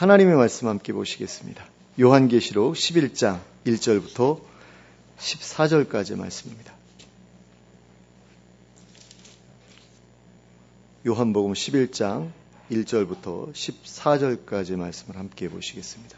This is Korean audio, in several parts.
하나님의 말씀 함께 보시겠습니다. 요한계시록 11장 1절부터 14절까지의 말씀입니다. 요한복음 11장 1절부터 14절까지의 말씀을 함께 보시겠습니다.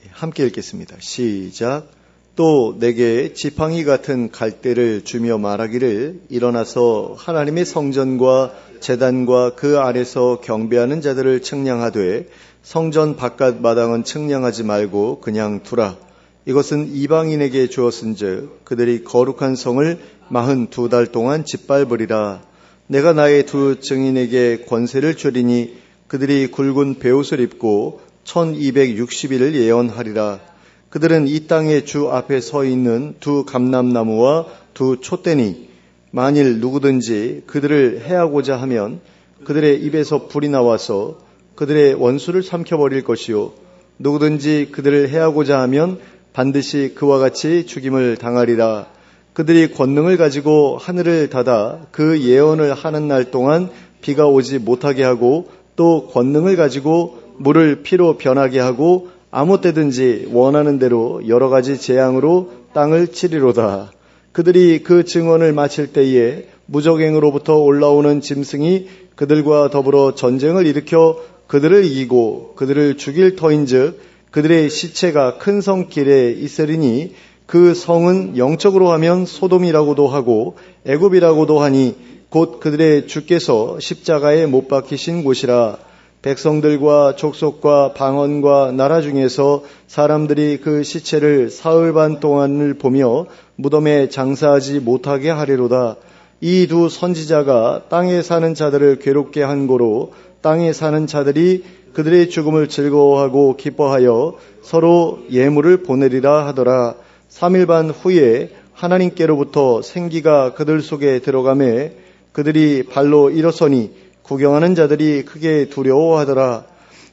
함께 읽겠습니다. 시작. 또 내게 지팡이 같은 갈대를 주며 말하기를 일어나서 하나님의 성전과 제단과 그 안에서 경배하는 자들을 측량하되 성전 바깥 마당은 측량하지 말고 그냥 두라. 이것은 이방인에게 주었은즉 그들이 거룩한 성을 42달 동안 짓밟으리라. 내가 나의 두 증인에게 권세를 주리니 그들이 굵은 베옷을 입고 1260일을 예언하리라. 그들은 이 땅의 주 앞에 서 있는 두 감람나무와 두 촛대니 만일 누구든지 그들을 해하고자 하면 그들의 입에서 불이 나와서 그들의 원수를 삼켜버릴 것이요 누구든지 그들을 해하고자 하면 반드시 그와 같이 죽임을 당하리라. 그들이 권능을 가지고 하늘을 닫아 그 예언을 하는 날 동안 비가 오지 못하게 하고 또 권능을 가지고 물을 피로 변하게 하고 아무 때든지 원하는 대로 여러 가지 재앙으로 땅을 치리로다. 그들이 그 증언을 마칠 때에 무적행으로부터 올라오는 짐승이 그들과 더불어 전쟁을 일으켜 그들을 이기고 그들을 죽일 터인즉 그들의 시체가 큰 성 길에 있으리니 그 성은 영적으로 하면 소돔이라고도 하고 애굽이라고도 하니 곧 그들의 주께서 십자가에 못 박히신 곳이라. 백성들과 족속과 방언과 나라 중에서 사람들이 그 시체를 사흘 반 동안을 보며 무덤에 장사하지 못하게 하리로다. 이 두 선지자가 땅에 사는 자들을 괴롭게 한 고로 땅에 사는 자들이 그들의 죽음을 즐거워하고 기뻐하여 서로 예물을 보내리라 하더라. 3일 반 후에 하나님께로부터 생기가 그들 속에 들어가매 그들이 발로 일어서니 구경하는 자들이 크게 두려워하더라.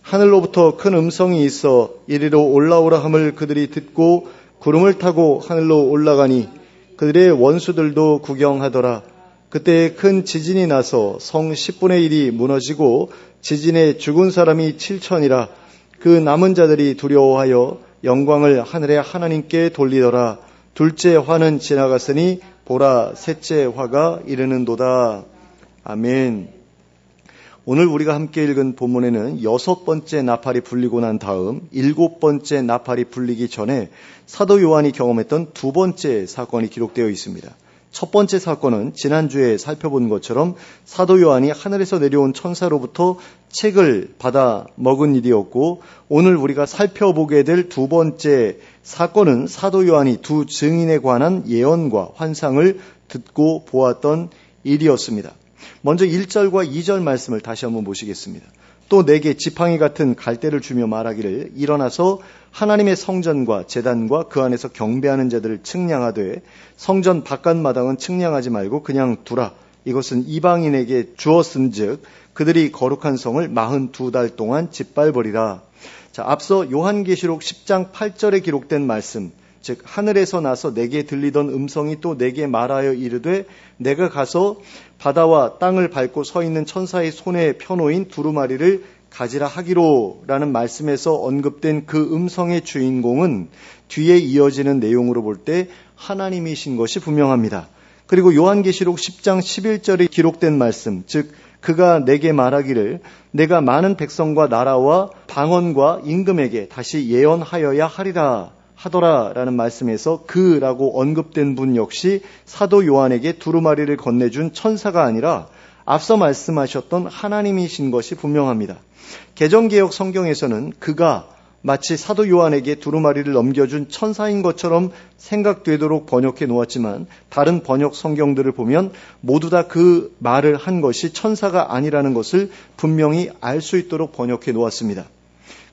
하늘로부터 큰 음성이 있어 이리로 올라오라 함을 그들이 듣고 구름을 타고 하늘로 올라가니 그들의 원수들도 구경하더라. 그때 큰 지진이 나서 성 10분의 1이 무너지고 지진에 죽은 사람이 7천이라. 그 남은 자들이 두려워하여 영광을 하늘의 하나님께 돌리더라. 둘째 화는 지나갔으니 보라 셋째 화가 이르는도다. 아멘. 오늘 우리가 함께 읽은 본문에는 6번째 나팔이 불리고 난 다음 7번째 나팔이 불리기 전에 사도 요한이 경험했던 두 번째 사건이 기록되어 있습니다. 첫 번째 사건은 지난주에 살펴본 것처럼 사도 요한이 하늘에서 내려온 천사로부터 책을 받아 먹은 일이었고, 오늘 우리가 살펴보게 될 두 번째 사건은 사도 요한이 두 증인에 관한 예언과 환상을 듣고 보았던 일이었습니다. 먼저 1절과 2절 말씀을 다시 한번 보시겠습니다. 또 내게 지팡이 같은 갈대를 주며 말하기를 일어나서 하나님의 성전과 제단과 그 안에서 경배하는 자들을 측량하되 성전 바깥 마당은 측량하지 말고 그냥 두라. 이것은 이방인에게 주었은즉 그들이 거룩한 성을 42달 동안 짓밟으리라. 자, 앞서 요한계시록 10장 8절에 기록된 말씀, 즉 하늘에서 나서 내게 들리던 음성이 또 내게 말하여 이르되 내가 가서 바다와 땅을 밟고 서 있는 천사의 손에 펴놓인 두루마리를 가지라 하기로라는 말씀에서 언급된 그 음성의 주인공은 뒤에 이어지는 내용으로 볼 때 하나님이신 것이 분명합니다. 그리고 요한계시록 10장 11절에 기록된 말씀, 즉 그가 내게 말하기를 내가 많은 백성과 나라와 방언과 임금에게 다시 예언하여야 하리라 하더라라는 말씀에서 그라고 언급된 분 역시 사도 요한에게 두루마리를 건네준 천사가 아니라 앞서 말씀하셨던 하나님이신 것이 분명합니다. 개정개혁 성경에서는 그가 마치 사도 요한에게 두루마리를 넘겨준 천사인 것처럼 생각되도록 번역해 놓았지만 다른 번역 성경들을 보면 모두 다 그 말을 한 것이 천사가 아니라는 것을 분명히 알 수 있도록 번역해 놓았습니다.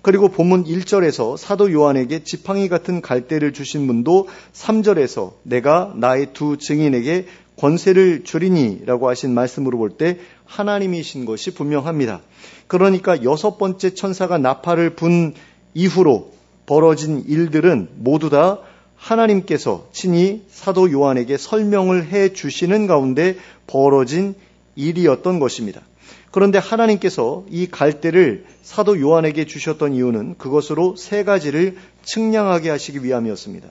그리고 본문 1절에서 사도 요한에게 지팡이 같은 갈대를 주신 분도 3절에서 내가 나의 두 증인에게 권세를 주리니 라고 하신 말씀으로 볼 때 하나님이신 것이 분명합니다. 그러니까 6번째 천사가 나팔을 분 이후로 벌어진 일들은 모두 다 하나님께서 친히 사도 요한에게 설명을 해 주시는 가운데 벌어진 일이었던 것입니다. 그런데 하나님께서 이 갈대를 사도 요한에게 주셨던 이유는 그것으로 세 가지를 측량하게 하시기 위함이었습니다.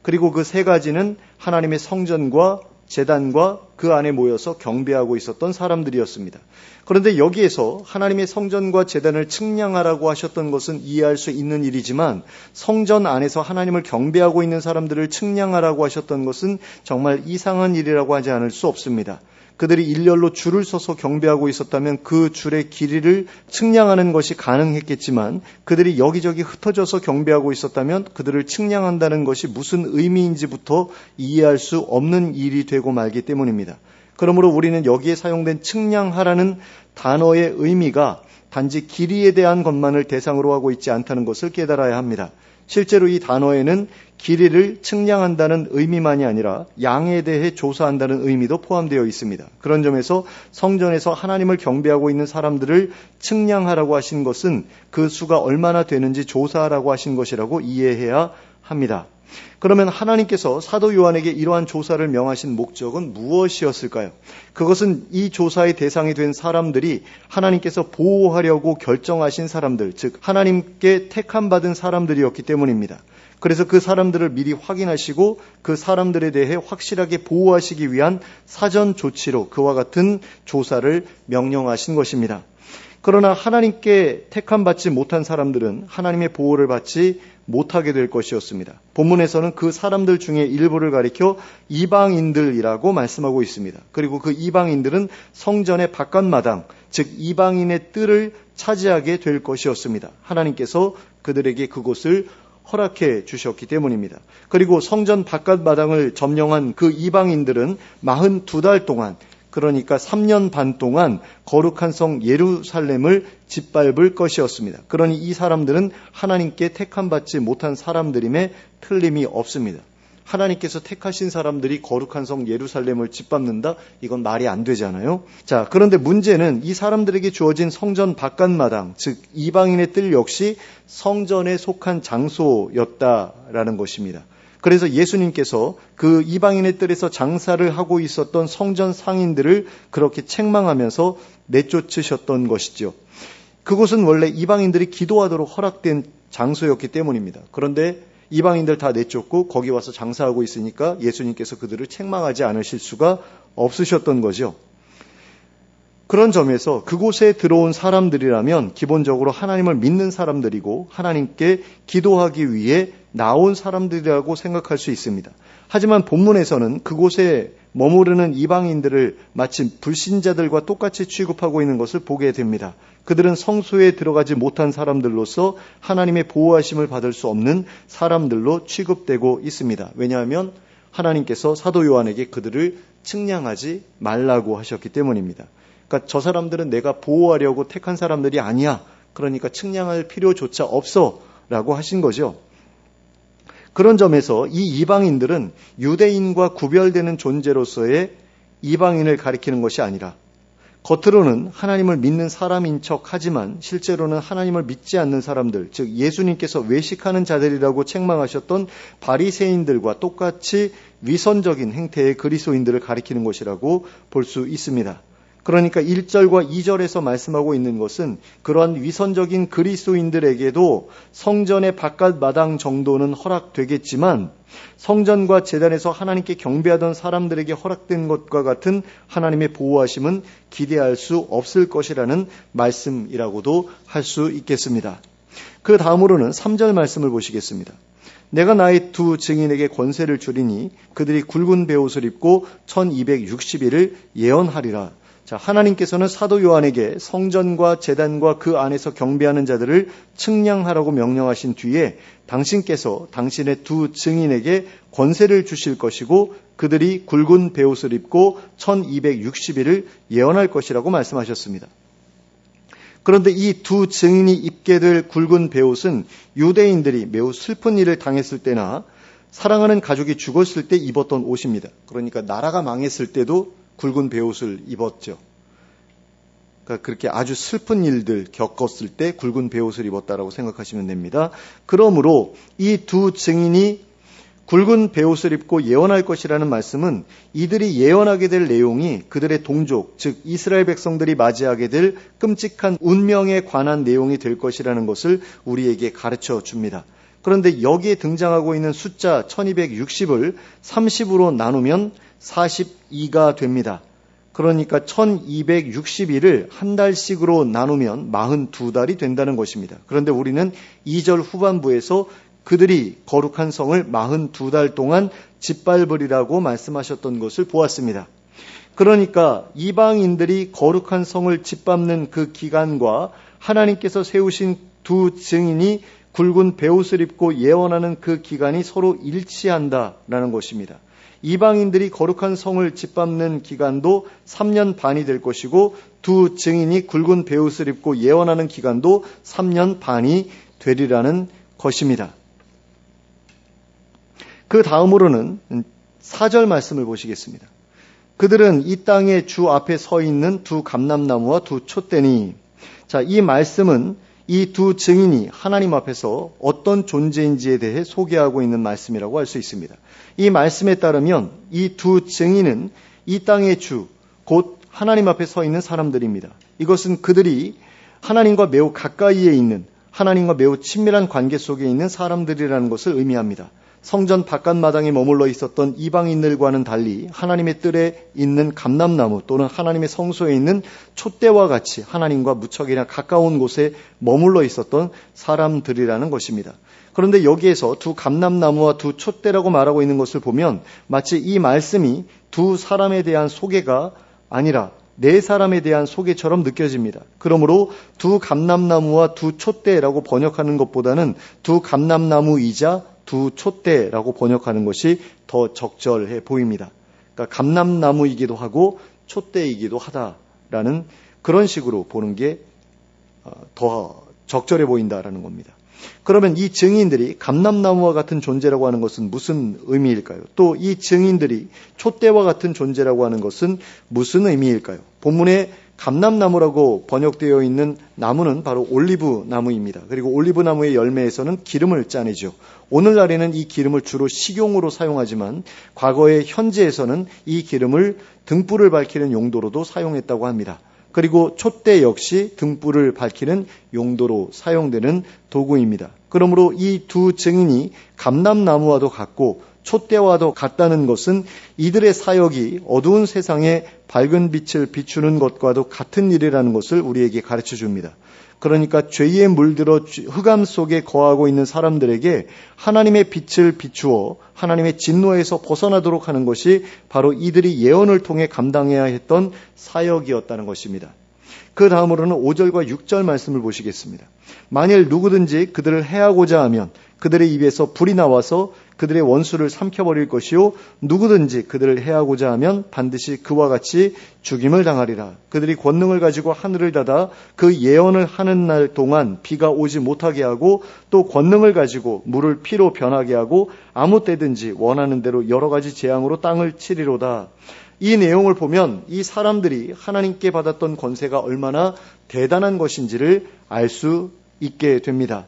그리고 그 세 가지는 하나님의 성전과 제단과 그 안에 모여서 경배하고 있었던 사람들이었습니다. 그런데 여기에서 하나님의 성전과 제단을 측량하라고 하셨던 것은 이해할 수 있는 일이지만 성전 안에서 하나님을 경배하고 있는 사람들을 측량하라고 하셨던 것은 정말 이상한 일이라고 하지 않을 수 없습니다. 그들이 일렬로 줄을 서서 경배하고 있었다면 그 줄의 길이를 측량하는 것이 가능했겠지만 그들이 여기저기 흩어져서 경배하고 있었다면 그들을 측량한다는 것이 무슨 의미인지부터 이해할 수 없는 일이 되고 말기 때문입니다. 그러므로 우리는 여기에 사용된 측량하라는 단어의 의미가 단지 길이에 대한 것만을 대상으로 하고 있지 않다는 것을 깨달아야 합니다. 실제로 이 단어에는 길이를 측량한다는 의미만이 아니라 양에 대해 조사한다는 의미도 포함되어 있습니다. 그런 점에서 성전에서 하나님을 경배하고 있는 사람들을 측량하라고 하신 것은 그 수가 얼마나 되는지 조사하라고 하신 것이라고 이해해야 합니다. 그러면 하나님께서 사도 요한에게 이러한 조사를 명하신 목적은 무엇이었을까요? 그것은 이 조사의 대상이 된 사람들이 하나님께서 보호하려고 결정하신 사람들, 즉 하나님께 택함받은 사람들이었기 때문입니다. 그래서 그 사람들을 미리 확인하시고 그 사람들에 대해 확실하게 보호하시기 위한 사전 조치로 그와 같은 조사를 명령하신 것입니다. 그러나 하나님께 택함받지 못한 사람들은 하나님의 보호를 받지 못하게 될 것이었습니다. 본문에서는 그 사람들 중에 일부를 가리켜 이방인들이라고 말씀하고 있습니다. 그리고 그 이방인들은 성전의 바깥마당, 즉 이방인의 뜰을 차지하게 될 것이었습니다. 하나님께서 그들에게 그곳을 허락해 주셨기 때문입니다. 그리고 성전 바깥마당을 점령한 그 이방인들은 42달 동안, 그러니까 3년 반 동안 거룩한 성 예루살렘을 짓밟을 것이었습니다. 그러니 이 사람들은 하나님께 택함받지 못한 사람들임에 틀림이 없습니다. 하나님께서 택하신 사람들이 거룩한 성 예루살렘을 짓밟는다? 이건 말이 안 되잖아요. 자, 그런데 문제는 이 사람들에게 주어진 성전 바깥마당, 즉 이방인의 뜰 역시 성전에 속한 장소였다라는 것입니다. 그래서 예수님께서 그 이방인의 뜰에서 장사를 하고 있었던 성전 상인들을 그렇게 책망하면서 내쫓으셨던 것이죠. 그곳은 원래 이방인들이 기도하도록 허락된 장소였기 때문입니다. 그런데 이방인들 다 내쫓고 거기 와서 장사하고 있으니까 예수님께서 그들을 책망하지 않으실 수가 없으셨던 거죠. 그런 점에서 그곳에 들어온 사람들이라면 기본적으로 하나님을 믿는 사람들이고 하나님께 기도하기 위해 나온 사람들이라고 생각할 수 있습니다. 하지만 본문에서는 그곳에 머무르는 이방인들을 마치 불신자들과 똑같이 취급하고 있는 것을 보게 됩니다. 그들은 성소에 들어가지 못한 사람들로서 하나님의 보호하심을 받을 수 없는 사람들로 취급되고 있습니다. 왜냐하면 하나님께서 사도 요한에게 그들을 측량하지 말라고 하셨기 때문입니다. 그러니까 저 사람들은 내가 보호하려고 택한 사람들이 아니야. 그러니까 측량할 필요조차 없어 라고 하신 거죠. 그런 점에서 이 이방인들은 유대인과 구별되는 존재로서의 이방인을 가리키는 것이 아니라 겉으로는 하나님을 믿는 사람인 척 하지만 실제로는 하나님을 믿지 않는 사람들, 즉 예수님께서 외식하는 자들이라고 책망하셨던 바리새인들과 똑같이 위선적인 행태의 그리스도인들을 가리키는 것이라고 볼 수 있습니다. 그러니까 1절과 2절에서 말씀하고 있는 것은 그러한 위선적인 그리스도인들에게도 성전의 바깥 마당 정도는 허락되겠지만 성전과 제단에서 하나님께 경배하던 사람들에게 허락된 것과 같은 하나님의 보호하심은 기대할 수 없을 것이라는 말씀이라고도 할 수 있겠습니다. 그 다음으로는 3절 말씀을 보시겠습니다. 내가 나의 두 증인에게 권세를 주리니 그들이 굵은 베옷을 입고 1260일을 예언하리라. 자, 하나님께서는 사도 요한에게 성전과 제단과 그 안에서 경배하는 자들을 측량하라고 명령하신 뒤에 당신께서 당신의 두 증인에게 권세를 주실 것이고 그들이 굵은 베옷을 입고 1260일을 예언할 것이라고 말씀하셨습니다. 그런데 이 두 증인이 입게 될 굵은 베옷은 유대인들이 매우 슬픈 일을 당했을 때나 사랑하는 가족이 죽었을 때 입었던 옷입니다. 그러니까 나라가 망했을 때도 굵은 베옷을 입었죠. 그러니까 그렇게 아주 슬픈 일들 겪었을 때 굵은 베옷을 입었다라고 생각하시면 됩니다. 그러므로 이 두 증인이 굵은 베옷을 입고 예언할 것이라는 말씀은 이들이 예언하게 될 내용이 그들의 동족, 즉 이스라엘 백성들이 맞이하게 될 끔찍한 운명에 관한 내용이 될 것이라는 것을 우리에게 가르쳐 줍니다. 그런데 여기에 등장하고 있는 숫자 1260을 30으로 나누면 42가 됩니다. 그러니까 1261을 한 달씩으로 나누면 42달이 된다는 것입니다. 그런데 우리는 2절 후반부에서 그들이 거룩한 성을 42달 동안 짓밟으리라고 말씀하셨던 것을 보았습니다. 그러니까 이방인들이 거룩한 성을 짓밟는 그 기간과 하나님께서 세우신 두 증인이 굵은 베옷을 입고 예언하는 그 기간이 서로 일치한다라는 것입니다. 이방인들이 거룩한 성을 짓밟는 기간도 3년 반이 될 것이고 두 증인이 굵은 베옷을 입고 예언하는 기간도 3년 반이 되리라는 것입니다. 그 다음으로는 4절 말씀을 보시겠습니다. 그들은 이 땅의 주 앞에 서 있는 두 감람나무와 두 촛대니, 자, 이 말씀은 이 두 증인이 하나님 앞에서 어떤 존재인지에 대해 소개하고 있는 말씀이라고 할 수 있습니다. 이 말씀에 따르면 이 두 증인은 이 땅의 주, 곧 하나님 앞에 서 있는 사람들입니다. 이것은 그들이 하나님과 매우 가까이에 있는, 하나님과 매우 친밀한 관계 속에 있는 사람들이라는 것을 의미합니다. 성전 바깥마당에 머물러 있었던 이방인들과는 달리 하나님의 뜰에 있는 감람나무 또는 하나님의 성소에 있는 촛대와 같이 하나님과 무척이나 가까운 곳에 머물러 있었던 사람들이라는 것입니다. 그런데 여기에서 두 감람나무와 두 촛대라고 말하고 있는 것을 보면 마치 이 말씀이 두 사람에 대한 소개가 아니라 네 사람에 대한 소개처럼 느껴집니다. 그러므로 두 감람나무와 두 촛대라고 번역하는 것보다는 두 감람나무이자 두 촛대라고 번역하는 것이 더 적절해 보입니다. 그러니까 감람나무이기도 하고 촛대이기도 하다라는 그런 식으로 보는 게 더 적절해 보인다라는 겁니다. 그러면 이 증인들이 감람나무와 같은 존재라고 하는 것은 무슨 의미일까요? 또 이 증인들이 촛대와 같은 존재라고 하는 것은 무슨 의미일까요? 본문에 감람나무라고 번역되어 있는 나무는 바로 올리브 나무입니다. 그리고 올리브 나무의 열매에서는 기름을 짜내죠. 오늘날에는 이 기름을 주로 식용으로 사용하지만 과거의 현지에서는 이 기름을 등불을 밝히는 용도로도 사용했다고 합니다. 그리고 촛대 역시 등불을 밝히는 용도로 사용되는 도구입니다. 그러므로 이 두 증인이 감람나무와도 같고 촛대와도 같다는 것은 이들의 사역이 어두운 세상에 밝은 빛을 비추는 것과도 같은 일이라는 것을 우리에게 가르쳐 줍니다. 그러니까 죄에 물들어 흑암 속에 거하고 있는 사람들에게 하나님의 빛을 비추어 하나님의 진노에서 벗어나도록 하는 것이 바로 이들이 예언을 통해 감당해야 했던 사역이었다는 것입니다. 그 다음으로는 5절과 6절 말씀을 보시겠습니다. 만일 누구든지 그들을 해하고자 하면 그들의 입에서 불이 나와서 그들의 원수를 삼켜버릴 것이요 누구든지 그들을 해하고자 하면 반드시 그와 같이 죽임을 당하리라. 그들이 권능을 가지고 하늘을 닫아 그 예언을 하는 날 동안 비가 오지 못하게 하고 또 권능을 가지고 물을 피로 변하게 하고 아무 때든지 원하는 대로 여러 가지 재앙으로 땅을 치리로다. 이 내용을 보면 이 사람들이 하나님께 받았던 권세가 얼마나 대단한 것인지를 알 수 있게 됩니다.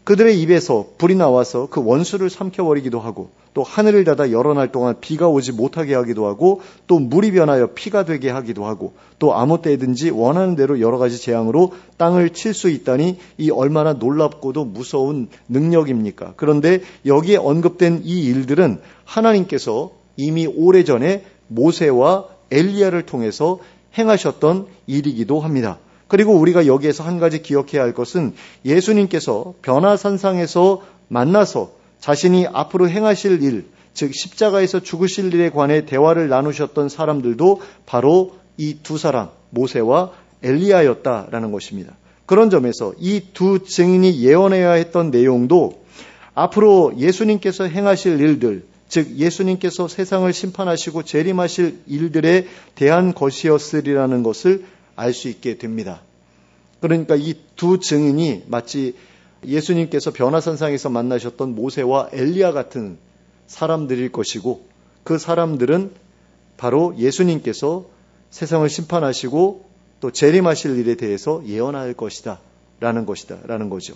그들의 입에서 불이 나와서 그 원수를 삼켜버리기도 하고 또 하늘을 닫아 여러 날 동안 비가 오지 못하게 하기도 하고 또 물이 변하여 피가 되게 하기도 하고 또 아무 때든지 원하는 대로 여러 가지 재앙으로 땅을 칠 수 있다니 이 얼마나 놀랍고도 무서운 능력입니까? 그런데 여기에 언급된 이 일들은 하나님께서 이미 오래전에 모세와 엘리야를 통해서 행하셨던 일이기도 합니다. 그리고 우리가 여기에서 한 가지 기억해야 할 것은 예수님께서 변화산상에서 만나서 자신이 앞으로 행하실 일, 즉 십자가에서 죽으실 일에 관해 대화를 나누셨던 사람들도 바로 이 두 사람, 모세와 엘리야였다라는 것입니다. 그런 점에서 이 두 증인이 예언해야 했던 내용도 앞으로 예수님께서 행하실 일들, 즉 예수님께서 세상을 심판하시고 재림하실 일들에 대한 것이었으리라는 것을 알 수 있게 됩니다. 그러니까 이 두 증인이 마치 예수님께서 변화산상에서 만나셨던 모세와 엘리야 같은 사람들일 것이고 그 사람들은 바로 예수님께서 세상을 심판하시고 또 재림하실 일에 대해서 예언할 것이다 라는 거죠.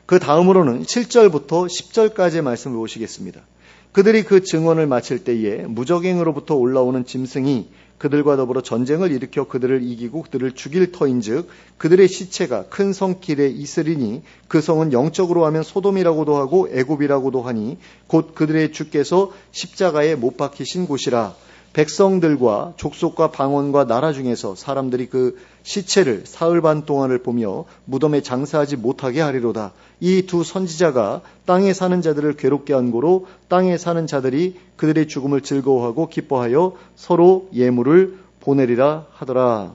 그 다음으로는 7절부터 10절까지의 말씀을 보시겠습니다. 그들이 그 증언을 마칠 때에 무적행으로부터 올라오는 짐승이 그들과 더불어 전쟁을 일으켜 그들을 이기고 그들을 죽일 터인즉 그들의 시체가 큰 성 길에 있으리니 그 성은 영적으로 하면 소돔이라고도 하고 애굽이라고도 하니 곧 그들의 주께서 십자가에 못 박히신 곳이라. 백성들과 족속과 방언과 나라 중에서 사람들이 그 시체를 사흘 반 동안을 보며 무덤에 장사하지 못하게 하리로다. 이 두 선지자가 땅에 사는 자들을 괴롭게 한 고로 땅에 사는 자들이 그들의 죽음을 즐거워하고 기뻐하여 서로 예물을 보내리라 하더라.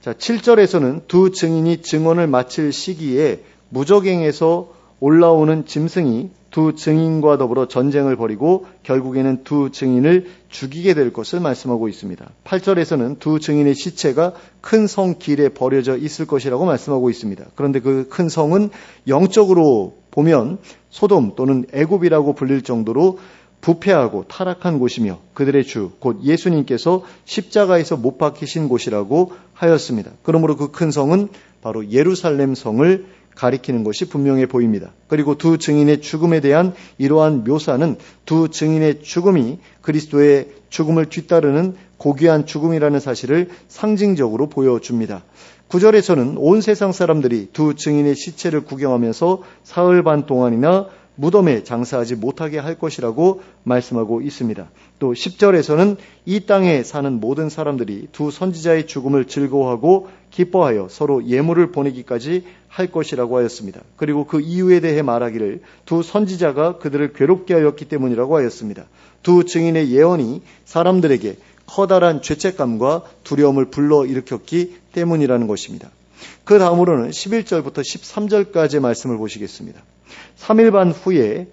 자, 7절에서는 두 증인이 증언을 마칠 시기에 무적행에서 올라오는 짐승이 두 증인과 더불어 전쟁을 벌이고 결국에는 두 증인을 죽이게 될 것을 말씀하고 있습니다. 8절에서는 두 증인의 시체가 큰 성 길에 버려져 있을 것이라고 말씀하고 있습니다. 그런데 그 큰 성은 영적으로 보면 소돔 또는 애굽이라고 불릴 정도로 부패하고 타락한 곳이며 그들의 주 곧 예수님께서 십자가에서 못 박히신 곳이라고 하였습니다. 그러므로 그 큰 성은 바로 예루살렘 성을 가리키는 것이 분명해 보입니다. 그리고 두 증인의 죽음에 대한 이러한 묘사는 두 증인의 죽음이 그리스도의 죽음을 뒤따르는 고귀한 죽음이라는 사실을 상징적으로 보여줍니다. 9절에서는 온 세상 사람들이 두 증인의 시체를 구경하면서 사흘 반 동안이나 무덤에 장사하지 못하게 할 것이라고 말씀하고 있습니다. 또 10절에서는 이 땅에 사는 모든 사람들이 두 선지자의 죽음을 즐거워하고 기뻐하여 서로 예물을 보내기까지 할 것이라고 하였습니다. 그리고 그 이유에 대해 말하기를 두 선지자가 그들을 괴롭게 하였기 때문이라고 하였습니다. 두 증인의 예언이 사람들에게 커다란 죄책감과 두려움을 불러일으켰기 때문이라는 것입니다. 그 다음으로는 11절부터 13절까지의 말씀을 보시겠습니다. 3일 반 후에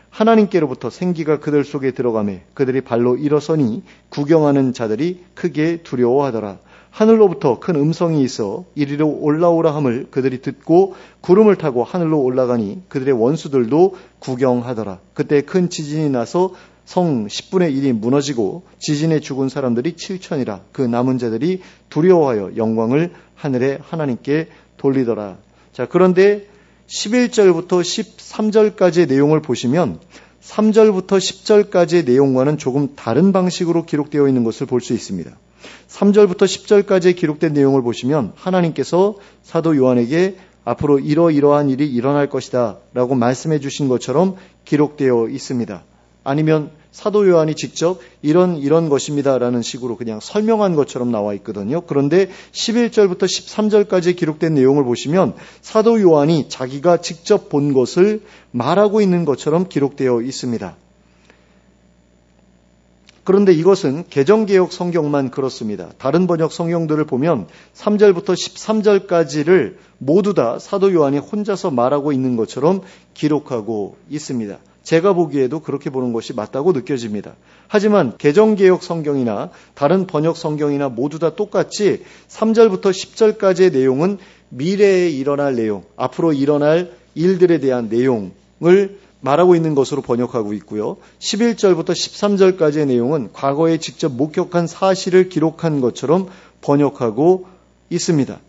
하나님께로부터 생기가 그들 속에 들어가매 그들이 발로 일어서니 구경하는 자들이 크게 두려워하더라. 하늘로부터 큰 음성이 있어 이리로 올라오라 함을 그들이 듣고 구름을 타고 하늘로 올라가니 그들의 원수들도 구경하더라. 그때 큰 지진이 나서 성 10분의 1이 무너지고 지진에 죽은 사람들이 7천이라. 그 남은 자들이 두려워하여 영광을 하늘의 하나님께 돌리더라. 자, 그런데 11절부터 13절까지의 내용을 보시면 3절부터 10절까지의 내용과는 조금 다른 방식으로 기록되어 있는 것을 볼 수 있습니다. 3절부터 10절까지 기록된 내용을 보시면 하나님께서 사도 요한에게 앞으로 이러이러한 일이 일어날 것이다 라고 말씀해 주신 것처럼 기록되어 있습니다. 아니면 사도 요한이 직접 이런 것입니다 라는 식으로 그냥 설명한 것처럼 나와 있거든요. 그런데 11절부터 13절까지 기록된 내용을 보시면 사도 요한이 자기가 직접 본 것을 말하고 있는 것처럼 기록되어 있습니다. 그런데 이것은 개정개혁 성경만 그렇습니다. 다른 번역 성경들을 보면 3절부터 13절까지를 모두 다 사도 요한이 혼자서 말하고 있는 것처럼 기록하고 있습니다. 제가 보기에도 그렇게 보는 것이 맞다고 느껴집니다. 하지만 개정개혁 성경이나 다른 번역 성경이나 모두 다 똑같이 3절부터 10절까지의 내용은 미래에 일어날 내용, 앞으로 일어날 일들에 대한 내용을 말하고 있는 것으로 번역하고 있고요. 11절부터 13절까지의 내용은 과거에 직접 목격한 사실을 기록한 것처럼 번역하고 있습니다.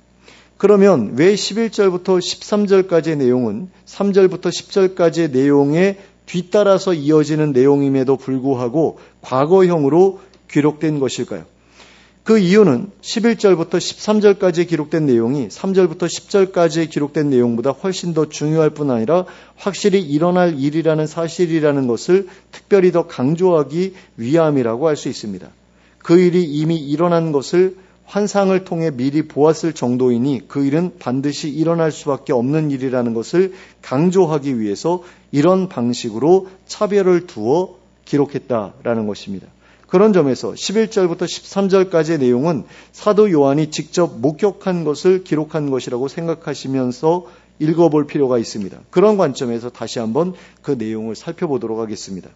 그러면 왜 11절부터 13절까지의 내용은 3절부터 10절까지의 내용에 뒤따라서 이어지는 내용임에도 불구하고 과거형으로 기록된 것일까요? 그 이유는 11절부터 13절까지 기록된 내용이 3절부터 10절까지 기록된 내용보다 훨씬 더 중요할 뿐 아니라 확실히 일어날 일이라는 사실이라는 것을 특별히 더 강조하기 위함이라고 할 수 있습니다. 그 일이 이미 일어난 것을 환상을 통해 미리 보았을 정도이니 그 일은 반드시 일어날 수밖에 없는 일이라는 것을 강조하기 위해서 이런 방식으로 차별을 두어 기록했다라는 것입니다. 그런 점에서 11절부터 13절까지의 내용은 사도 요한이 직접 목격한 것을 기록한 것이라고 생각하시면서 읽어볼 필요가 있습니다. 그런 관점에서 다시 한번 그 내용을 살펴보도록 하겠습니다.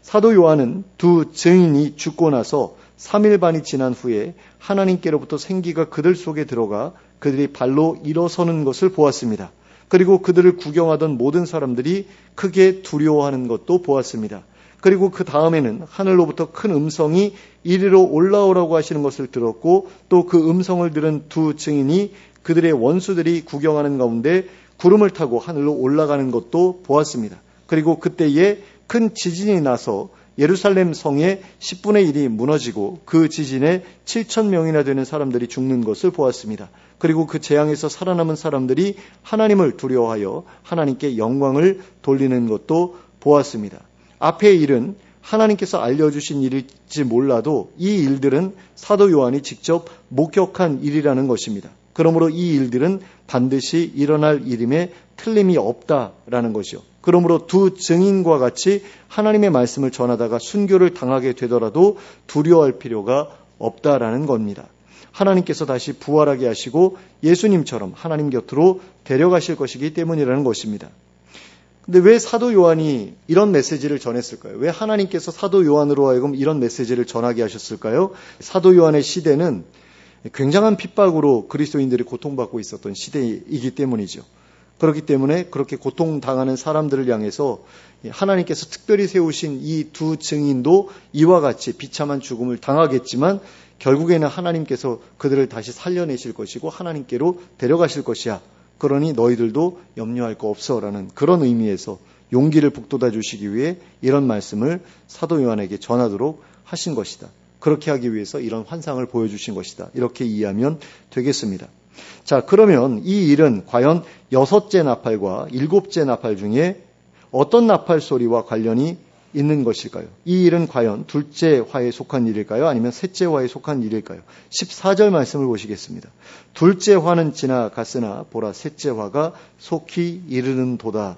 사도 요한은 두 증인이 죽고 나서 3일 반이 지난 후에 하나님께로부터 생기가 그들 속에 들어가 그들이 발로 일어서는 것을 보았습니다. 그리고 그들을 구경하던 모든 사람들이 크게 두려워하는 것도 보았습니다. 그리고 그 다음에는 하늘로부터 큰 음성이 이리로 올라오라고 하시는 것을 들었고 또 그 음성을 들은 두 증인이 그들의 원수들이 구경하는 가운데 구름을 타고 하늘로 올라가는 것도 보았습니다. 그리고 그때에 큰 지진이 나서 예루살렘 성의 10분의 1이 무너지고 그 지진에 7,000명이나 되는 사람들이 죽는 것을 보았습니다. 그리고 그 재앙에서 살아남은 사람들이 하나님을 두려워하여 하나님께 영광을 돌리는 것도 보았습니다. 앞의 일은 하나님께서 알려주신 일일지 몰라도 이 일들은 사도 요한이 직접 목격한 일이라는 것입니다. 그러므로 이 일들은 반드시 일어날 일임에 틀림이 없다라는 것이요. 그러므로 두 증인과 같이 하나님의 말씀을 전하다가 순교를 당하게 되더라도 두려워할 필요가 없다라는 겁니다. 하나님께서 다시 부활하게 하시고 예수님처럼 하나님 곁으로 데려가실 것이기 때문이라는 것입니다. 근데 왜 사도 요한이 이런 메시지를 전했을까요? 왜 하나님께서 사도 요한으로 하여금 이런 메시지를 전하게 하셨을까요? 사도 요한의 시대는 굉장한 핍박으로 그리스도인들이 고통받고 있었던 시대이기 때문이죠. 그렇기 때문에 그렇게 고통당하는 사람들을 향해서 하나님께서 특별히 세우신 이 두 증인도 이와 같이 비참한 죽음을 당하겠지만 결국에는 하나님께서 그들을 다시 살려내실 것이고 하나님께로 데려가실 것이야. 그러니 너희들도 염려할 거 없어라는 그런 의미에서 용기를 북돋아 주시기 위해 이런 말씀을 사도 요한에게 전하도록 하신 것이다. 그렇게 하기 위해서 이런 환상을 보여주신 것이다. 이렇게 이해하면 되겠습니다. 자, 그러면 이 일은 과연 6째 나팔과 7째 나팔 중에 어떤 나팔 소리와 관련이 있는 것일까요? 이 일은 과연 둘째 화에 속한 일일까요? 아니면 셋째 화에 속한 일일까요? 14절 말씀을 보시겠습니다. 둘째 화는 지나갔으나 보라 셋째 화가 속히 이르는도다.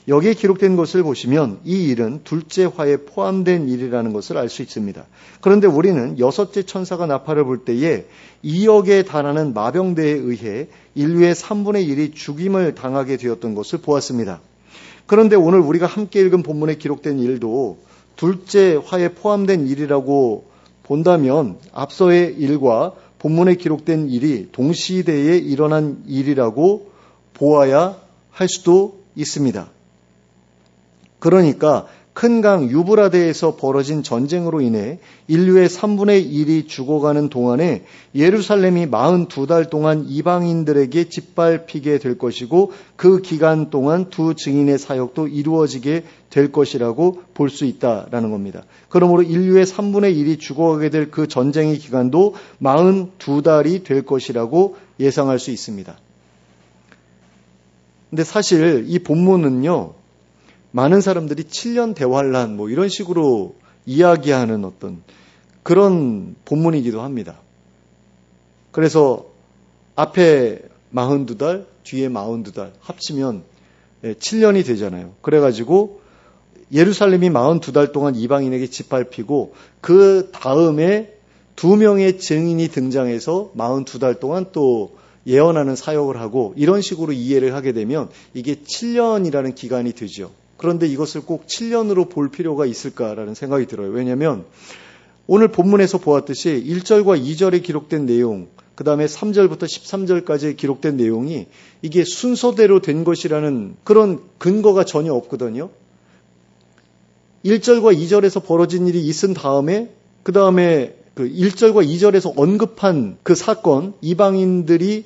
여기에 기록된 것을 보시면 이 일은 둘째 화에 포함된 일이라는 것을 알 수 있습니다. 그런데 우리는 6째 천사가 나팔을 불 때에 2억에 달하는 마병대에 의해 인류의 3분의 1이 죽임을 당하게 되었던 것을 보았습니다. 그런데 오늘 우리가 함께 읽은 본문에 기록된 일도 둘째 화에 포함된 일이라고 본다면 앞서의 일과 본문에 기록된 일이 동시대에 일어난 일이라고 보아야 할 수도 있습니다. 그러니까 큰 강 유브라데에서 벌어진 전쟁으로 인해 인류의 3분의 1이 죽어가는 동안에 예루살렘이 42달 동안 이방인들에게 짓밟히게 될 것이고 그 기간 동안 두 증인의 사역도 이루어지게 될 것이라고 볼 수 있다라는 겁니다. 그러므로 인류의 3분의 1이 죽어가게 될 그 전쟁의 기간도 42달이 될 것이라고 예상할 수 있습니다. 근데 사실 이 본문은요, 많은 사람들이 7년 대환란 이런 식으로 이야기하는 어떤 그런 본문이기도 합니다. 그래서 앞에 42달, 뒤에 42달 합치면 7년이 되잖아요. 그래가지고 예루살렘이 42달 동안 이방인에게 짓밟히고 그 다음에 2명의 증인이 등장해서 42달 동안 또 예언하는 사역을 하고 이런 식으로 이해를 하게 되면 이게 7년이라는 기간이 되죠. 그런데 이것을 꼭 7년으로 볼 필요가 있을까라는 생각이 들어요. 왜냐하면 오늘 본문에서 보았듯이 1절과 2절에 기록된 내용, 그 다음에 3절부터 13절까지 기록된 내용이 이게 순서대로 된 것이라는 그런 근거가 전혀 없거든요. 1절과 2절에서 벌어진 일이 있은 다음에 그 다음에 그 1절과 2절에서 언급한 그 사건, 이방인들이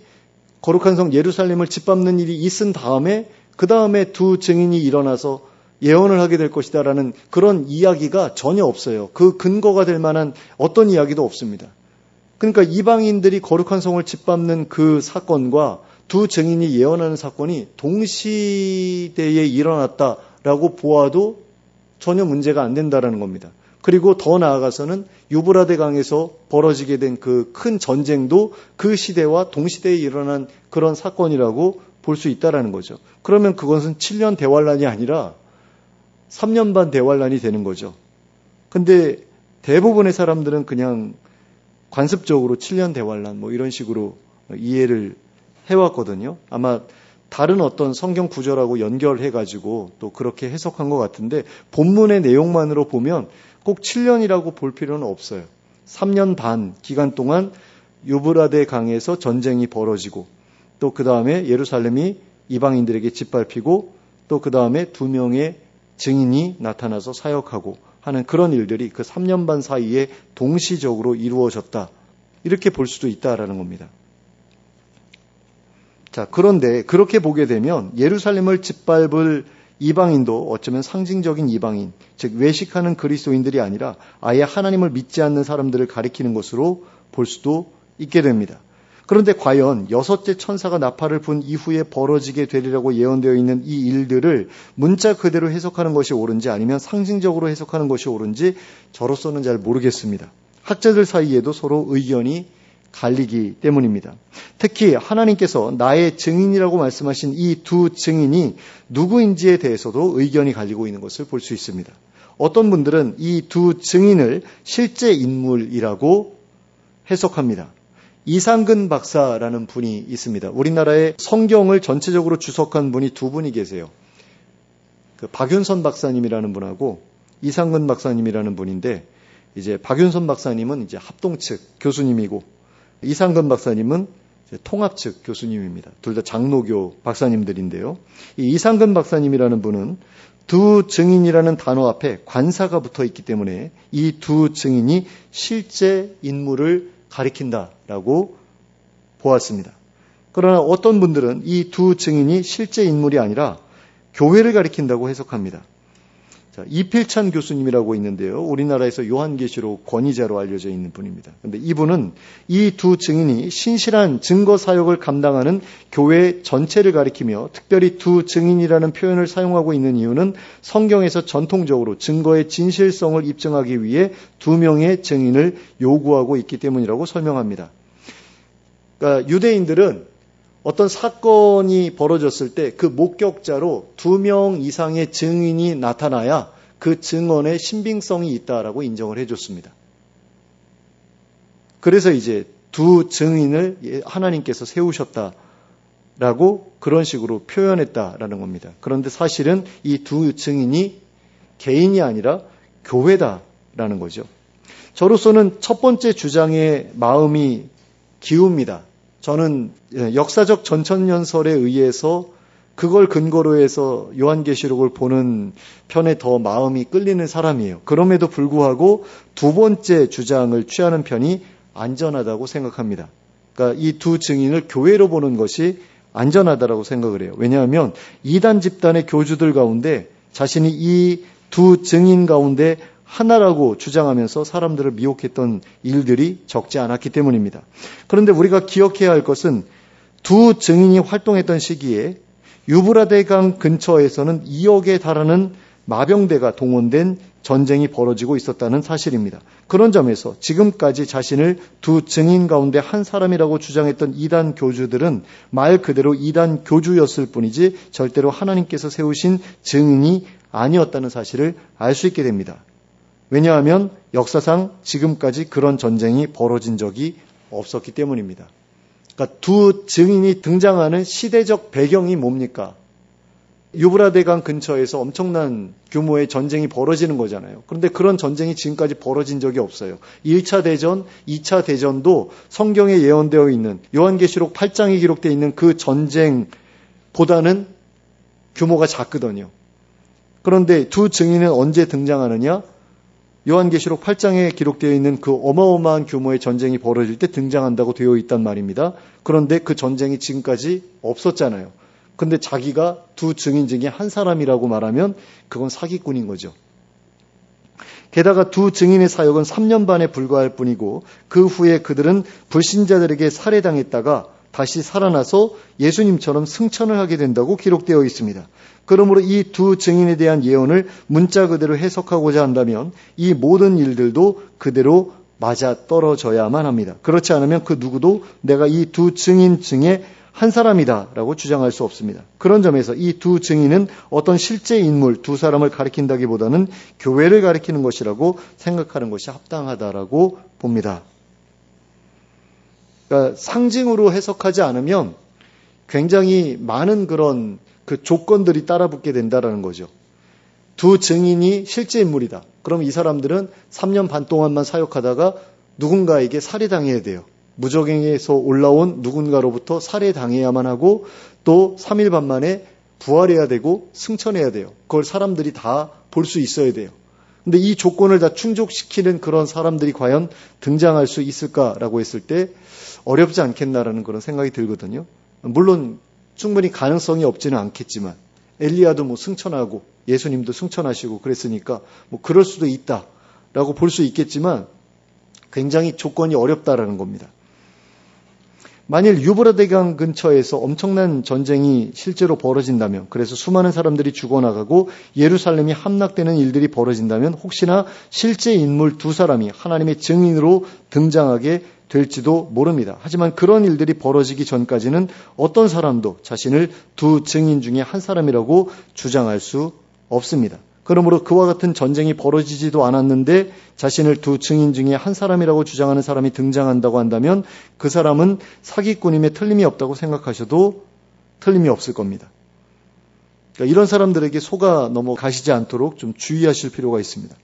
거룩한 성 예루살렘을 짓밟는 일이 있은 다음에 그 다음에 두 증인이 일어나서 예언을 하게 될 것이다라는 그런 이야기가 전혀 없어요. 그 근거가 될 만한 어떤 이야기도 없습니다. 그러니까 이방인들이 거룩한 성을 짓밟는 그 사건과 두 증인이 예언하는 사건이 동시대에 일어났다라고 보아도 전혀 문제가 안 된다라는 겁니다. 그리고 더 나아가서는 유브라데 강에서 벌어지게 된 그 큰 전쟁도 그 시대와 동시대에 일어난 그런 사건이라고 볼 수 있다라는 거죠. 그러면 그것은 7년 대환란이 아니라 3년 반 대환란이 되는 거죠. 근데 대부분의 사람들은 그냥 관습적으로 7년 대환란 이런 식으로 이해를 해왔거든요. 아마 다른 어떤 성경 구절하고 연결해가지고 또 그렇게 해석한 것 같은데 본문의 내용만으로 보면 꼭 7년이라고 볼 필요는 없어요. 3년 반 기간 동안 유브라데 강에서 전쟁이 벌어지고 또 그 다음에 예루살렘이 이방인들에게 짓밟히고 또 그 다음에 2명의 증인이 나타나서 사역하고 하는 그런 일들이 그 3년 반 사이에 동시적으로 이루어졌다. 이렇게 볼 수도 있다라는 겁니다. 자, 그런데 그렇게 보게 되면 예루살렘을 짓밟을 이방인도 어쩌면 상징적인 이방인, 즉 외식하는 그리스도인들이 아니라 아예 하나님을 믿지 않는 사람들을 가리키는 것으로 볼 수도 있게 됩니다. 그런데 과연 여섯째 천사가 나팔을 분 이후에 벌어지게 되리라고 예언되어 있는 이 일들을 문자 그대로 해석하는 것이 옳은지 아니면 상징적으로 해석하는 것이 옳은지 저로서는 잘 모르겠습니다. 학자들 사이에도 서로 의견이 갈리기 때문입니다. 특히 하나님께서 나의 증인이라고 말씀하신 이 두 증인이 누구인지에 대해서도 의견이 갈리고 있는 것을 볼 수 있습니다. 어떤 분들은 이 두 증인을 실제 인물이라고 해석합니다. 이상근 박사라는 분이 있습니다. 우리나라에 성경을 전체적으로 주석한 분이 두 분이 계세요. 박윤선 박사님이라는 분하고 이상근 박사님이라는 분인데, 이제 박윤선 박사님은 이제 합동 측 교수님이고 이상근 박사님은 통합 측 교수님입니다. 둘 다 장로교 박사님들인데요. 이 이상근 박사님이라는 분은 두 증인이라는 단어 앞에 관사가 붙어 있기 때문에 이 두 증인이 실제 인물을 가리킨다라고 보았습니다. 그러나 어떤 분들은 이 두 증인이 실제 인물이 아니라 교회를 가리킨다고 해석합니다. 이필찬 교수님이라고 있는데요. 우리나라에서 요한계시록 권위자로 알려져 있는 분입니다. 그런데 이분은 이 두 증인이 신실한 증거 사역을 감당하는 교회 전체를 가리키며 특별히 두 증인이라는 표현을 사용하고 있는 이유는 성경에서 전통적으로 증거의 진실성을 입증하기 위해 두 명의 증인을 요구하고 있기 때문이라고 설명합니다. 그러니까 유대인들은 어떤 사건이 벌어졌을 때 그 목격자로 2명 이상의 증인이 나타나야 그 증언의 신빙성이 있다라고 인정을 해줬습니다. 그래서 이제 두 증인을 하나님께서 세우셨다라고 그런 식으로 표현했다라는 겁니다. 그런데 사실은 이 두 증인이 개인이 아니라 교회다라는 거죠. 저로서는 첫 번째 주장에 마음이 기웁니다. 저는 역사적 전천년설에 의해서 그걸 근거로 해서 요한계시록을 보는 편에 더 마음이 끌리는 사람이에요. 그럼에도 불구하고 두 번째 주장을 취하는 편이 안전하다고 생각합니다. 그러니까 이 두 증인을 교회로 보는 것이 안전하다고 생각을 해요. 왜냐하면 이단 집단의 교주들 가운데 자신이 이 두 증인 가운데 하나라고 주장하면서 사람들을 미혹했던 일들이 적지 않았기 때문입니다. 그런데 우리가 기억해야 할 것은 두 증인이 활동했던 시기에 유브라데강 근처에서는 2억에 달하는 마병대가 동원된 전쟁이 벌어지고 있었다는 사실입니다. 그런 점에서 지금까지 자신을 두 증인 가운데 한 사람이라고 주장했던 이단 교주들은 말 그대로 이단 교주였을 뿐이지 절대로 하나님께서 세우신 증인이 아니었다는 사실을 알 수 있게 됩니다. 왜냐하면 역사상 지금까지 그런 전쟁이 벌어진 적이 없었기 때문입니다. 그러니까 두 증인이 등장하는 시대적 배경이 뭡니까? 유브라데강 근처에서 엄청난 규모의 전쟁이 벌어지는 거잖아요. 그런데 그런 전쟁이 지금까지 벌어진 적이 없어요. 1차 대전, 2차 대전도 성경에 예언되어 있는 요한계시록 8장에 기록되어 있는 그 전쟁보다는 규모가 작거든요. 그런데 두 증인은 언제 등장하느냐? 요한계시록 8장에 기록되어 있는 그 어마어마한 규모의 전쟁이 벌어질 때 등장한다고 되어 있단 말입니다. 그런데 그 전쟁이 지금까지 없었잖아요. 근데 자기가 두 증인 중에 한 사람이라고 말하면 그건 사기꾼인 거죠. 게다가 두 증인의 사역은 3년 반에 불과할 뿐이고 그 후에 그들은 불신자들에게 살해당했다가 다시 살아나서 예수님처럼 승천을 하게 된다고 기록되어 있습니다. 그러므로 이 두 증인에 대한 예언을 문자 그대로 해석하고자 한다면 이 모든 일들도 그대로 맞아떨어져야만 합니다. 그렇지 않으면 그 누구도 내가 이 두 증인 중에 한 사람이다라고 주장할 수 없습니다. 그런 점에서 이 두 증인은 어떤 실제 인물 두 사람을 가리킨다기보다는 교회를 가리키는 것이라고 생각하는 것이 합당하다라고 봅니다. 그러니까 상징으로 해석하지 않으면 굉장히 많은 그런 그 조건들이 따라붙게 된다라는 거죠. 두 증인이 실제 인물이다. 그럼 이 사람들은 3년 반 동안만 사역하다가 누군가에게 살해당해야 돼요. 무적행에서 올라온 누군가로부터 살해당해야만 하고 또 3일 반 만에 부활해야 되고 승천해야 돼요. 그걸 사람들이 다 볼 수 있어야 돼요. 근데 이 조건을 다 충족시키는 그런 사람들이 과연 등장할 수 있을까라고 했을 때 어렵지 않겠나라는 그런 생각이 들거든요. 물론 충분히 가능성이 없지는 않겠지만 엘리야도 뭐 승천하고 예수님도 승천하시고 그랬으니까 뭐 그럴 수도 있다라고 볼 수 있겠지만 굉장히 조건이 어렵다라는 겁니다. 만일 유브라데강 근처에서 엄청난 전쟁이 실제로 벌어진다면, 그래서 수많은 사람들이 죽어나가고 예루살렘이 함락되는 일들이 벌어진다면 혹시나 실제 인물 두 사람이 하나님의 증인으로 등장하게 될지도 모릅니다. 하지만 그런 일들이 벌어지기 전까지는 어떤 사람도 자신을 두 증인 중에 한 사람이라고 주장할 수 없습니다. 그러므로 그와 같은 전쟁이 벌어지지도 않았는데 자신을 두 증인 중에 한 사람이라고 주장하는 사람이 등장한다고 한다면 그 사람은 사기꾼임에 틀림이 없다고 생각하셔도 틀림이 없을 겁니다. 그러니까 이런 사람들에게 속아 넘어가시지 않도록 좀 주의하실 필요가 있습니다.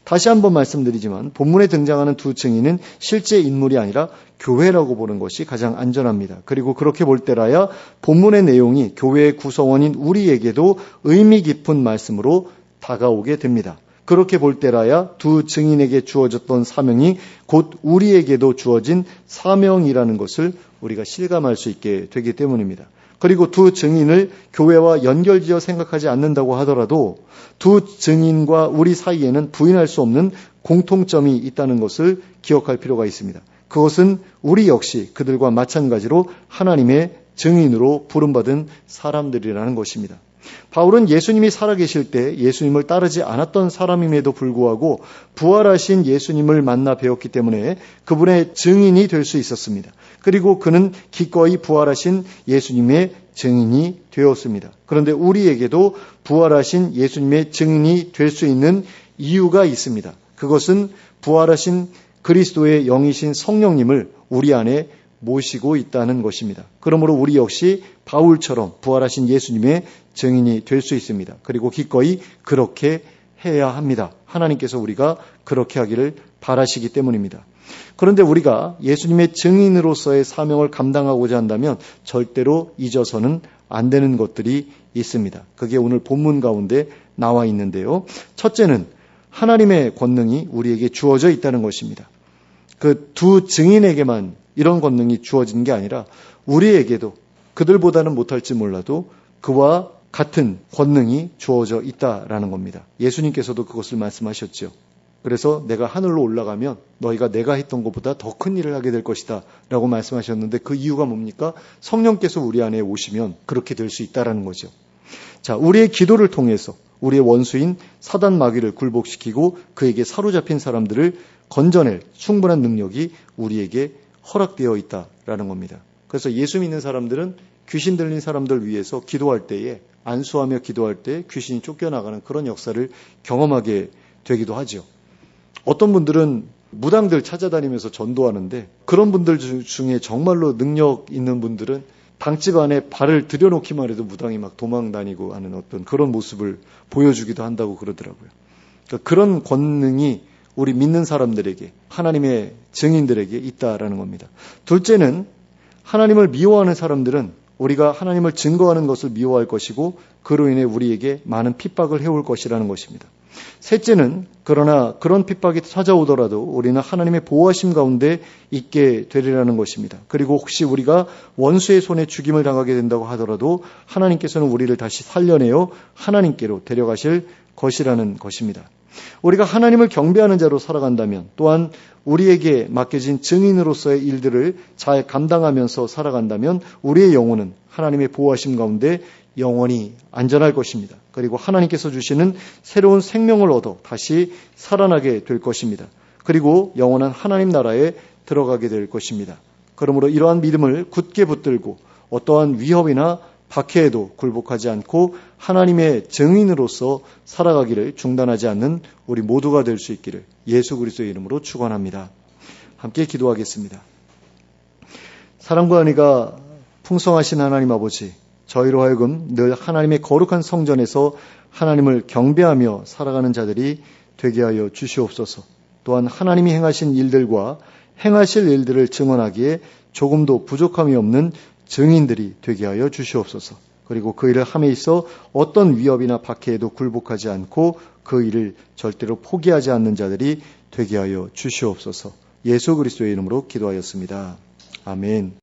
다시 한번 말씀드리지만 본문에 등장하는 두 증인은 실제 인물이 아니라 교회라고 보는 것이 가장 안전합니다. 그리고 그렇게 볼 때라야 본문의 내용이 교회의 구성원인 우리에게도 의미 깊은 말씀으로 다가오게 됩니다. 그렇게 볼 때라야 두 증인에게 주어졌던 사명이 곧 우리에게도 주어진 사명이라는 것을 우리가 실감할 수 있게 되기 때문입니다. 그리고 두 증인을 교회와 연결지어 생각하지 않는다고 하더라도 두 증인과 우리 사이에는 부인할 수 없는 공통점이 있다는 것을 기억할 필요가 있습니다. 그것은 우리 역시 그들과 마찬가지로 하나님의 증인으로 부름받은 사람들이라는 것입니다. 바울은 예수님이 살아계실 때 예수님을 따르지 않았던 사람임에도 불구하고 부활하신 예수님을 만나 배웠기 때문에 그분의 증인이 될 수 있었습니다. 그리고 그는 기꺼이 부활하신 예수님의 증인이 되었습니다. 그런데 우리에게도 부활하신 예수님의 증인이 될 수 있는 이유가 있습니다. 그것은 부활하신 그리스도의 영이신 성령님을 우리 안에 모시고 있다는 것입니다. 그러므로 우리 역시 바울처럼 부활하신 예수님의 증인이 될 수 있습니다. 그리고 기꺼이 그렇게 해야 합니다. 하나님께서 우리가 그렇게 하기를 바라시기 때문입니다. 그런데 우리가 예수님의 증인으로서의 사명을 감당하고자 한다면 절대로 잊어서는 안 되는 것들이 있습니다. 그게 오늘 본문 가운데 나와 있는데요. 첫째는 하나님의 권능이 우리에게 주어져 있다는 것입니다. 그 두 증인에게만 이런 권능이 주어진 게 아니라 우리에게도 그들보다는 못할지 몰라도 그와 같은 권능이 주어져 있다라는 겁니다. 예수님께서도 그것을 말씀하셨죠. 그래서 내가 하늘로 올라가면 너희가 내가 했던 것보다 더 큰 일을 하게 될 것이다 라고 말씀하셨는데 그 이유가 뭡니까? 성령께서 우리 안에 오시면 그렇게 될 수 있다라는 거죠. 자, 우리의 기도를 통해서 우리의 원수인 사단 마귀를 굴복시키고 그에게 사로잡힌 사람들을 건져낼 충분한 능력이 우리에게 허락되어 있다라는 겁니다. 그래서 예수 믿는 사람들은 귀신 들린 사람들 위해서 기도할 때에 안수하며 기도할 때 귀신이 쫓겨나가는 그런 역사를 경험하게 되기도 하죠. 어떤 분들은 무당들 찾아다니면서 전도하는데 그런 분들 중에 정말로 능력 있는 분들은 당집 안에 발을 들여놓기만 해도 무당이 막 도망다니고 하는 어떤 그런 모습을 보여주기도 한다고 그러더라고요. 그러니까 그런 권능이 우리 믿는 사람들에게 하나님의 증인들에게 있다라는 겁니다. 둘째는 하나님을 미워하는 사람들은 우리가 하나님을 증거하는 것을 미워할 것이고 그로 인해 우리에게 많은 핍박을 해올 것이라는 것입니다. 셋째는 그러나 그런 핍박이 찾아오더라도 우리는 하나님의 보호하심 가운데 있게 되리라는 것입니다. 그리고 혹시 우리가 원수의 손에 죽임을 당하게 된다고 하더라도 하나님께서는 우리를 다시 살려내어 하나님께로 데려가실 것이라는 것입니다. 우리가 하나님을 경배하는 자로 살아간다면 또한 우리에게 맡겨진 증인으로서의 일들을 잘 감당하면서 살아간다면 우리의 영혼은 하나님의 보호하심 가운데 영원히 안전할 것입니다. 그리고 하나님께서 주시는 새로운 생명을 얻어 다시 살아나게 될 것입니다. 그리고 영원한 하나님 나라에 들어가게 될 것입니다. 그러므로 이러한 믿음을 굳게 붙들고 어떠한 위협이나 박해에도 굴복하지 않고 하나님의 증인으로서 살아가기를 중단하지 않는 우리 모두가 될 수 있기를 예수 그리스도의 이름으로 축원합니다. 함께 기도하겠습니다. 사랑과 은혜가 풍성하신 하나님 아버지, 저희로 하여금 늘 하나님의 거룩한 성전에서 하나님을 경배하며 살아가는 자들이 되게 하여 주시옵소서. 또한 하나님이 행하신 일들과 행하실 일들을 증언하기에 조금도 부족함이 없는 증인들이 되게 하여 주시옵소서. 그리고 그 일을 함에 있어 어떤 위협이나 박해에도 굴복하지 않고 그 일을 절대로 포기하지 않는 자들이 되게 하여 주시옵소서. 예수 그리스도의 이름으로 기도하였습니다. 아멘.